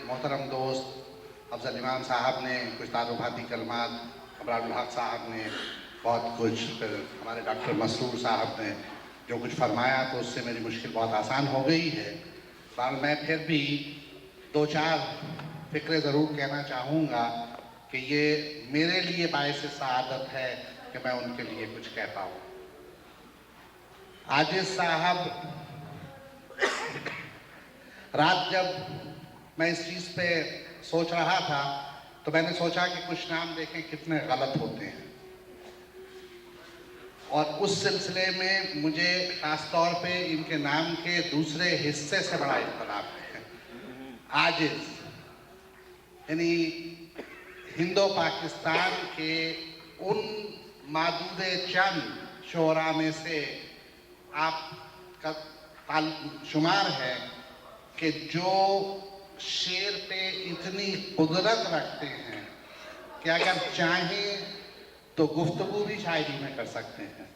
मोहतरम दोस्त अफजल इमाम साहब ने कुछ तारुफाती कलमात, अबरारुल हक साहब ने बहुत कुछ, फिर हमारे डॉक्टर मसरूर साहब ने जो कुछ फरमाया तो उससे मेरी मुश्किल बहुत आसान हो गई है। पर मैं फिर भी दो चार फ़िक्रे ज़रूर कहना चाहूँगा कि ये मेरे लिए बाइस सआदत है कि मैं उनके लिए कुछ कह पाऊँ। आजिज़ साहब, रात जब मैं इस चीज़ पे सोच रहा था तो मैंने सोचा कि कुछ नाम देखें कितने गलत होते हैं, और उस सिलसिले में मुझे ख़ास तौर पे इनके नाम के दूसरे हिस्से से बड़ा इख्तिलाफ है। आजिज़ यानी हिंदो पाकिस्तान के उन मादूदे चंद शोरा में से आपका शुमार है कि जो शेर पे इतनी कुदरत रखते हैं कि अगर चाहें तो गुफ्तगू भी शायरी में कर सकते हैं।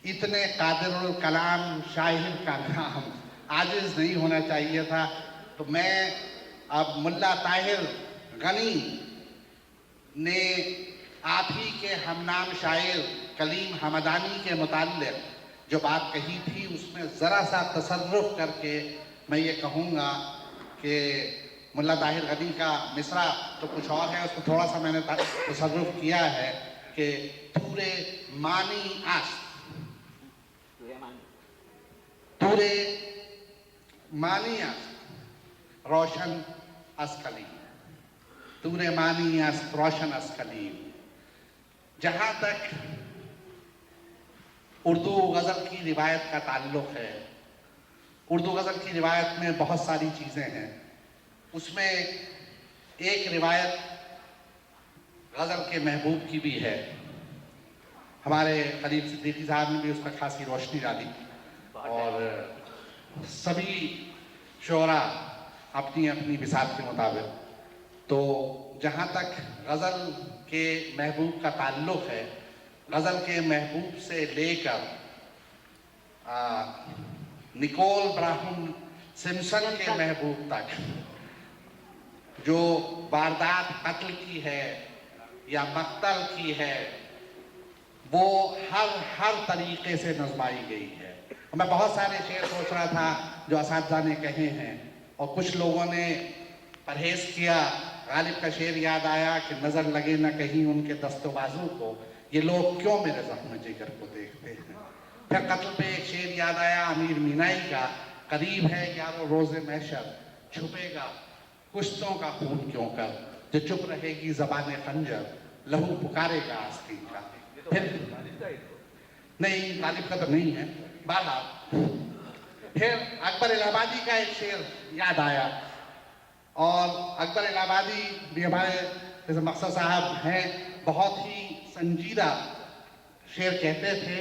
इतने कादिरुल कलाम शाहिर का नाम आजिज़ नहीं होना चाहिए था। तो मैं अब मुल्ला ताहिर गनी ने आप ही के हमनाम शायर कलीम हमदानी के मुताल्लिक़ जो बात कही थी उसमें ज़रा सा तसर्रुफ़ करके मैं ये कहूँगा कि मुल्ला ताहिर गनी का मिसरा तो कुछ और है, उसको थोड़ा सा मैंने तसर्रुफ़ किया है कि तूरे मानी आस, तूरे मानी आस रोशन अस्कलीम, तूरे मानी आस रोशन अस्कलीम। जहाँ तक उर्दू गज़ल की रिवायत का ताल्लुक़ है, उर्दू गज़ल की रिवायत में बहुत सारी चीज़ें हैं। उसमें एक रिवायत गज़ल के महबूब की भी है। हमारे करीब सिद्दीकी साहब ने भी उस पर खासी रोशनी डाली और सभी शोरा अपनी अपनी बिसात के मुताबिक। तो जहाँ तक गज़ल के महबूब का ताल्लुक़ है, गज़ल के महबूब से लेकर निकोल ब्राहम सिम्पसन के महबूब तक जो वारदात कत्ल की है या मक्तल की है, वो हर तरीक़े से नज़माई गई है। मैं बहुत सारे शेर सोच रहा था जो असातिज़ा ने कहे हैं, और कुछ लोगों ने परहेज़ किया। गालिब का शेर याद आया कि नज़र लगे न कहीं उनके दस्तो बाजू को, ये लोग क्यों मेरे ज़ख्म जिगर को देखते हैं। फिर कत्ल पे एक शेर याद आया अमीर मीनाई का, करीब है यारो रोज़े महशर, छुपेगा कुश्तों का खून क्यों कर, जो चुप रहेगी ज़बान खंजर, लहू पुकारेगा आस्तीन का। फिर नहीं, गालिब का तो नहीं है। बहरहाल फिर अकबर इलाहाबादी का एक शेर याद आया, और अकबर इलाहाबादी भी हमारे जैसे मकसद साहब हैं, बहुत ही संजीदा शेर कहते थे,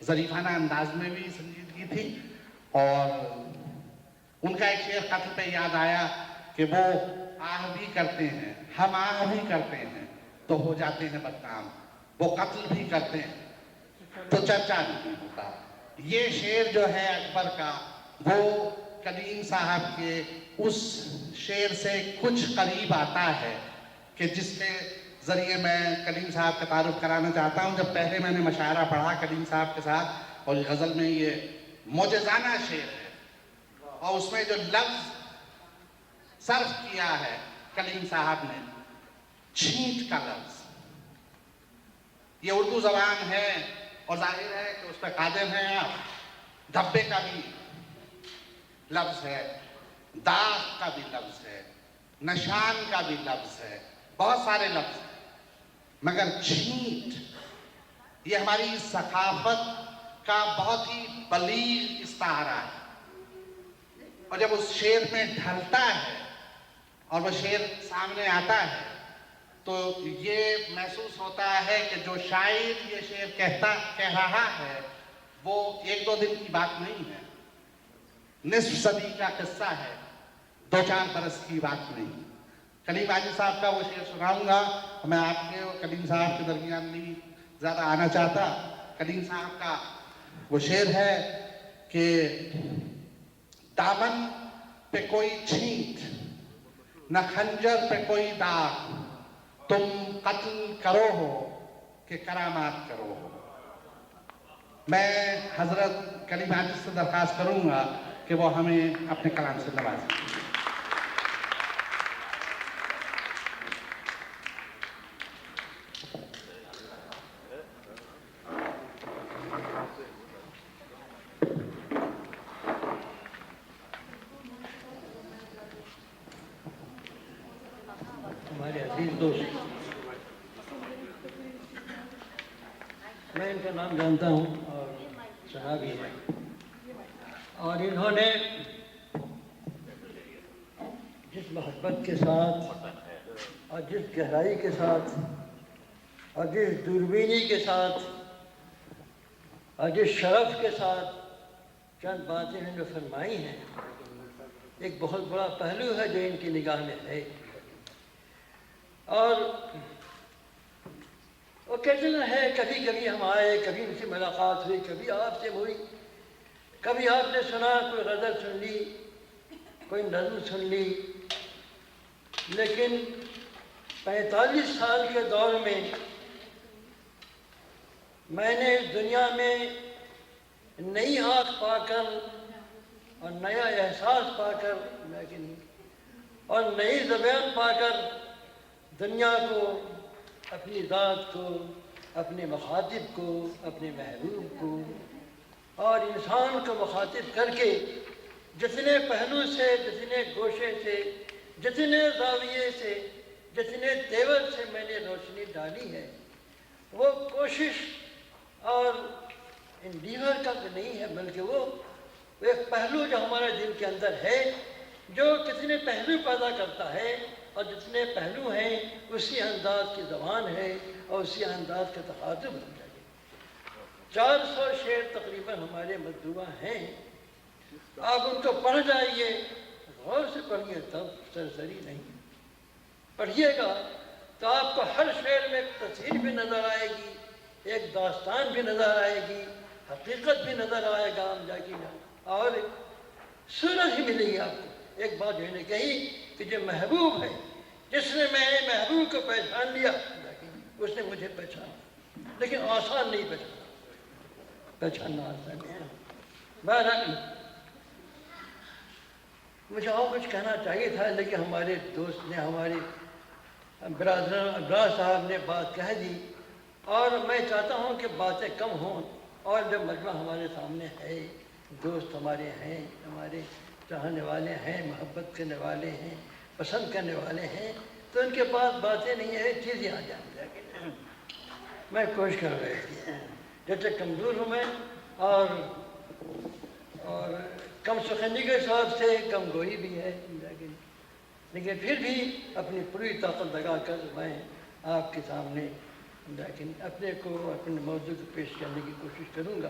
ज़रीफ़ाना अंदाज में भी संजीदगी थी। और उनका एक शेर कत्ल पे याद आया कि वो आह भी करते हैं, हम आह भी करते हैं तो हो जाते हैं बदनाम, वो कत्ल भी करते हैं तो चर्चा नहीं होता। ये शेर जो है अकबर का, वो कलीम साहब के उस शेर से कुछ करीब आता है कि जिसके ज़रिए मैं कलीम साहब का तारुफ कराना चाहता हूँ। जब पहले मैंने मशायरा पढ़ा कलीम साहब के साथ, और गज़ल में ये मोजज़ाना शेर है, और उसमें जो लफ्ज़ सर्फ किया है कलीम साहब ने, छींट का लफ्ज़, ये उर्दू ज़बान है और जाहिर है कि उस पर कादिर हैं आप। धब्बे का भी लफ्ज़ है, दाग का भी लफ्ज़ है, निशान का भी लफ्ज़ है, बहुत सारे लफ्ज़ हैं, मगर छींट ये हमारी सकाफत का बहुत ही बलीग इस्तारा है। और जब उस शेर में ढलता है और वो शेर सामने आता है तो ये महसूस होता है कि जो शायर ये शेर कह रहा है वो एक दो दिन की बात नहीं है, निस्फ सदी का किस्सा है, दो चार बरस की बात नहीं। कलीम आजिज़ साहब का वो शेर सुनाऊंगा। मैं आपके और कलीम साहब के दरमियान नहीं ज़्यादा आना चाहता। कलीम साहब का वो शेर है कि दामन पे कोई छींट न खंजर पे कोई दाग, तुम कत्ल करो हो कि करामात करो हो। मैं हजरत कलीमात से दरख्वास्त करूंगा कि वो हमें अपने कलाम से नवाजें। हमारे अजीज दोस्त, मैं इनका नाम जानता हूँ और सुना भी है, और इन्होंने जिस मोहब्बत के साथ और जिस गहराई के साथ और जिस दूरबीनी के साथ और जिस शरफ के साथ चंद बातें इन्होंने फरमाई हैं, एक बहुत बड़ा पहलू है जो इनकी निगाह में है। और वो कहते ना है, कभी कभी हम आए, कभी उनसे मुलाकात हुई, कभी आपसे हुई, कभी आपने सुना, कोई गज़ल सुन ली, कोई नज़्म सुन ली, लेकिन 45 साल के दौर में मैंने इस दुनिया में नई आँख पाकर और नया एहसास पाकर, लेकिन और नई ज़बान पाकर दुनिया को, अपनी ज़ात को, अपने मुखातिब को, अपने महबूब को और इंसान को मुखातिब करके जितने पहलू से, जितने गोशे से, जितने ज़ाविये से, जितने तेवर से मैंने रोशनी डाली है, वो कोशिश और इंडीवर का तो नहीं है, बल्कि वो एक पहलू जो हमारे दिल के अंदर है, जो कितने पहलू पैदा करता है, और जितने पहलू हैं उसी अंदाज की ज़बान है और उसी अंदाज का तखातुब हो जाए। 400 शेर तकरीबन हमारे मजदूबा हैं, आप उनको पढ़ जाइए, गौर से पढ़िए, तब सरसरी नहीं पढ़िएगा तो आपको हर शेर में एक तस्वीर भी नज़र आएगी, एक दास्तान भी नज़र आएगी, हकीकत भी नज़र आएगा, हम जाके और सूरत ही मिलेगी आपको। एक बात मैंने कही कि जो महबूब है, जिसने मैंने महबूब को पहचान लिया, उसने मुझे पहचाना, लेकिन आसान नहीं पहचानना आसान नहीं है। बहरहाल मुझे और कुछ कहना चाहिए था, लेकिन हमारे दोस्त ने, हमारे अब्रार साहब ने बात कह दी, और मैं चाहता हूँ कि बातें कम हों, और जब मजमा हमारे सामने है, दोस्त हमारे हैं, हमारे चाहने वाले हैं, मोहब्बत करने वाले हैं, पसंद करने वाले हैं, तो उनके पास बातें नहीं है, चीज़ें आ जाएंगी। मैं कोशिश कर रही थी, जैसे कमज़ोर हूँ मैं, और कम सुखनी के हिसाब से कम गोई भी है, लेकिन फिर भी अपनी पूरी ताकत लगा कर मैं आपके सामने लेकिन अपने को, अपने मौजू को पेश करने की कोशिश करूँगा।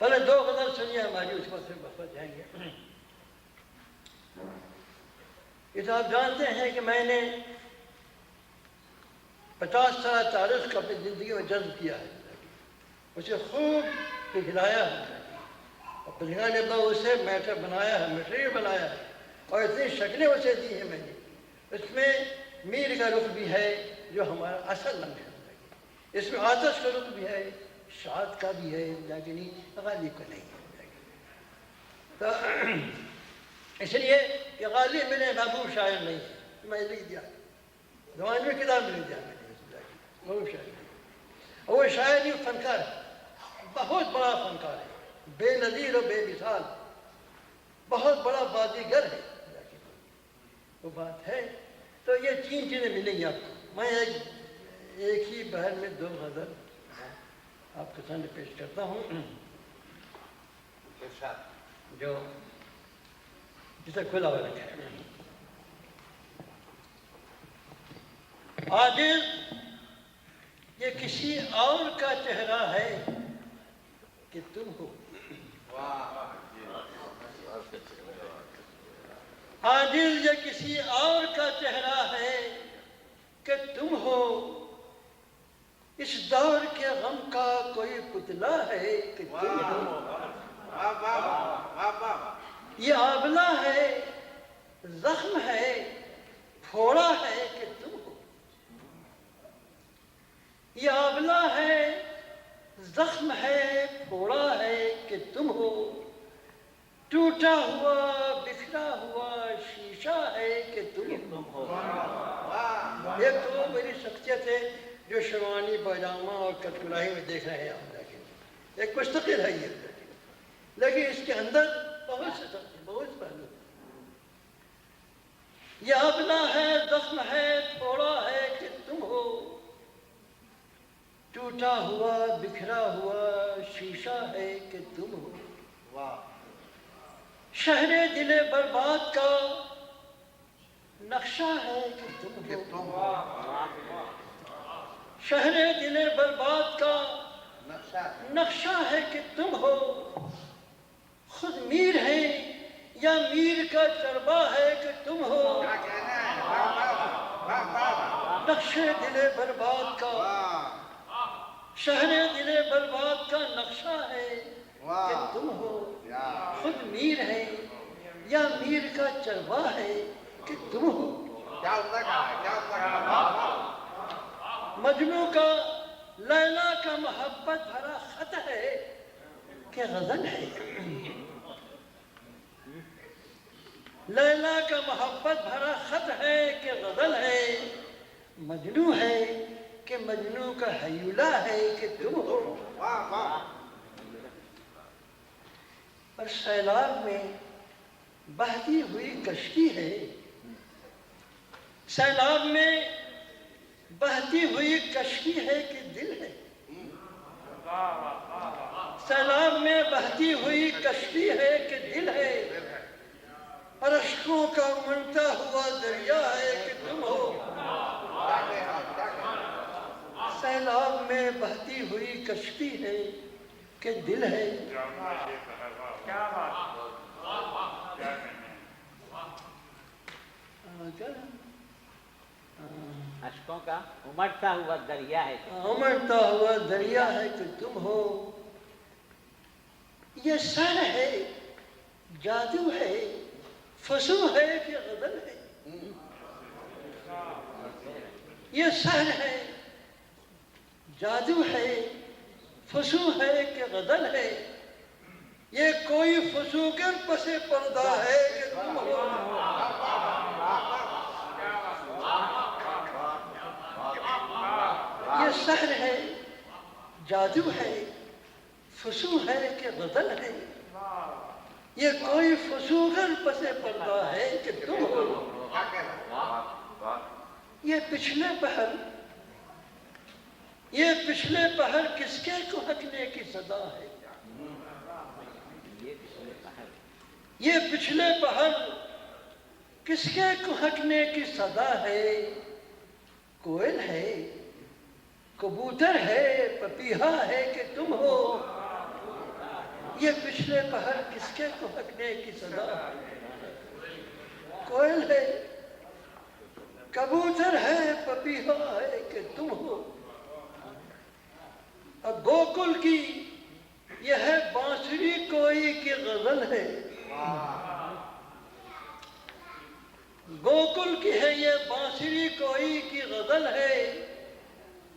पहले 2 गज़ल सुनिए हमारी, उस पर से बस जाएंगे। ये आप जानते हैं कि मैंने 50 साल तारीख को अपनी ज़िंदगी में जज्ब किया है, उसे खूब पिघलाया है, और पिघलाने के बाद उसे मैटर बनाया है, मटेरियल बनाया है, और इतनी शक्लें उसे दी हैं मैंने। इसमें मीर का रुख भी है जो हमारा असल रंग है, इसमें आतश का रुख भी है, शाद का भी है, लेकिन गालिब का नहीं है। तो इसलिए कि गालिब मेरे महबूब शायर नहीं है, मैं लिख दिया, ज़बान में किताब लिख दिया मैंने, महबूब शायर नहीं। और वो शायर ही फनकार है, बहुत बड़ा फनकार है, बेनज़ीर और बेमिसाल, बहुत बड़ा बाजीगर है, वो बात है। तो ये 3 चीज़ें मिलेंगी आपको। मैं एक ही बहर में 2 गज़ल आपके सामने पेश करता हूँ, जो जिसे खुला हुआ रखा है। आदिल ये किसी और का चेहरा है कि तुम हो, आदिल ये किसी और का चेहरा है कि तुम हो, इस दौर के गम का कोई पुतला है कि तुम हो, ये आबला है, जख्म है, کہ تم ہو۔ ایک تو وہ میری شخصیت ہے جو شیروانی پاجامہ اور کٹکلائی میں دیکھ رہے ہیں آپ لیکن ایک مستقل ہے یہ، لیکن اس کے اندر بہت سے بہت پہلو، یہ اپنا ہے، زخم ہے، تھوڑا ہے کہ تم ہو، ٹوٹا ہوا بکھرا ہوا شیشہ ہے کہ تم ہو، شہر دل برباد کا نقشہ ہے کہ تم ہو، شہر دل برباد کا نقشہ ہے کہ تم ہو، خود میر ہے یا میر کا چربا ہے کہ تم ہو، نقش دل برباد کا، شہر دل برباد کا نقشہ ہے کہ تم ہو، خود میر ہے یا میر کا چربا ہے کہ تم ہو، مجنوں کا لیلا کا محبت بھرا خط ہے کہ غزل ہے، لیلا کا محبت بھرا خط ہے کہ غزل ہے، مجنوں ہے کہ مجنوں کا ہیولا ہے کہ تم ہو، اور سیلاب میں بہتی ہوئی کشتی ہے، سیلاب میں بہتی ہوئی کشتی ہے کہ دل ہے، سیلاب میں بہتی ہوئی کشتی ہے کہ دل ہے، اور اشکوں کا امڑتا ہوا دریا ہے کہ تم ہو، سیلاب میں بہتی ہوئی کشتی ہے کہ دل ہے، اشکوں کا امڑتا ہوا دریا ہے، امڑتا ہوا دریا ہے کہ تم ہو، یہ سر ہے، جادو ہے، فسو ہے کہ غزل ہے، یہ سر ہے، جادو ہے، فسو ہے کہ غزل ہے، یہ کوئی فسوگر پس پردہ ہے کہ تم ہو، یہ سحر ہے، جادو ہے، فسو ہے کہ غزل ہے، یہ کوئی فسوگر پس پردہ ہے کہ تم ہو، یہ پچھلے پہر کس کے کہکنے کی صدا ہے، یہ پچھلے پہر کس کے کہکنے کی صدا ہے، کوئل ہے، کبوتر ہے، پپیہا ہے کہ تم ہو، یہ پچھلے پہر کس کے کہکنے کی صدا ہے، کوئل ہے، کبوتر ہے، پپیہا ہے کہ تم ہو، اب گوکل کی یہ ہے بانسری کوئی کی غزل ہے، گوکل کی ہے یہ بانسری کوئی کی غزل ہے،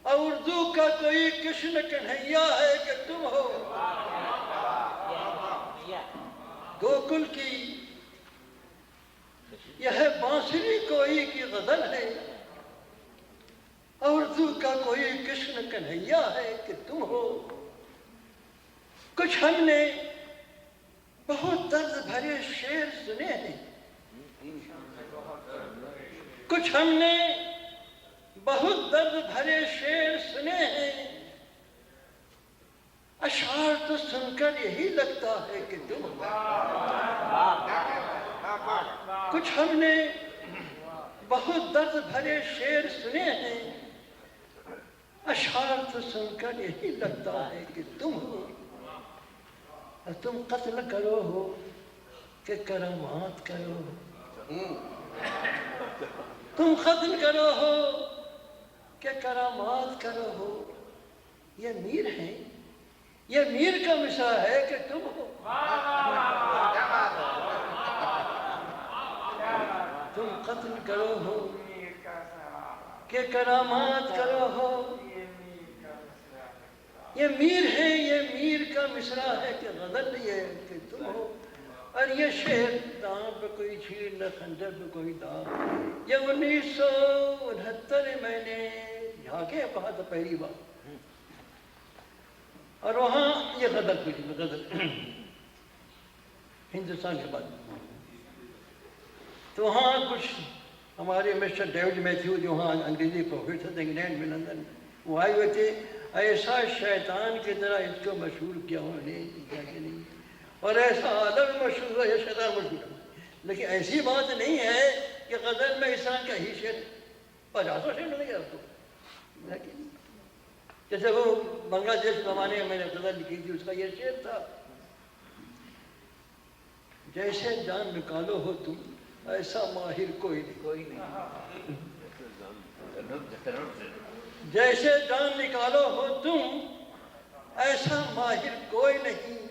اور اردو کا کوئی کشن کنہیا ہے کہ تم ہو، گوکل کی یہ ہے بانسری کوئی کی غزل ہے، اور اردو کا کوئی کشن کنہیا ہے کہ تم ہو، کچھ ہم نے بہت درد بھرے شعر سنے ہیں، کچھ ہم نے بہت درد بھرے شعر سنے ہیں، اشعار تو سن کر یہی لگتا ہے کہ تم ہو، کچھ ہم نے بہت درد بھرے شعر سنے ہیں، اشعار تو سن کر یہی لگتا ہے کہ تم ہو، اور تم قتل کرو ہو کہ کرامات کرو ہو، تم قتل کرو ہو کہ کرامات کرو ہو، یہ میر ہیں، یہ میر کا مصرع ہے کہ تم ہو، تم قتل کرو ہو کہ کرامات کرو ہو، یہ میر ہے، یہ میر کا مصرع ہے کہ غزل یہ کہ تم ہو، اور یہ شعر داں پہ کوئی چھیر نہ خنجر پہ کوئی داں، یہ 1969 میں نے یہاں کے کہا تھا پہلی بار، اور وہاں یہ غزل پڑھی میں، غزل ہندوستان کے بعد تو وہاں کچھ ہمارے مسٹر ڈیوڈ میتھیو جو وہاں انگریزی پروفیسر تھے انگلینڈ میں لندن، وہ آئے ہوئے تھے، ایسا شیطان کی طرح اس کو مشہور کیا انہوں نے کیا کہ نہیں، اور ایسا عالم مشہور ہے یہ شیطان مشہور ہے، لیکن ایسی بات نہیں ہے کہ غزل میں اس طرح کا ہی شعر 50% نہیں ہے تو، لیکن جیسے وہ بنگلہ دیش زمانے میں میں نے غزل لکھی تھی، اس کا یہ شعر تھا، جیسے جان نکالو ہو تم ایسا ماہر کوئی نہیں، کوئی نہیں. جیسے جان نکالو ہو تم ایسا ماہر کوئی نہیں،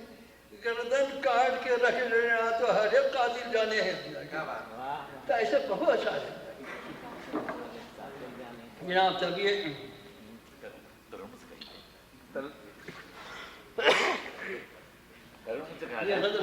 گردن کاٹ کے رکھ لینا تو ہر ایک قاتل جانے ہیں، واہ. تو ایسے بہت اچھا ہے جناب. تب یہ غزل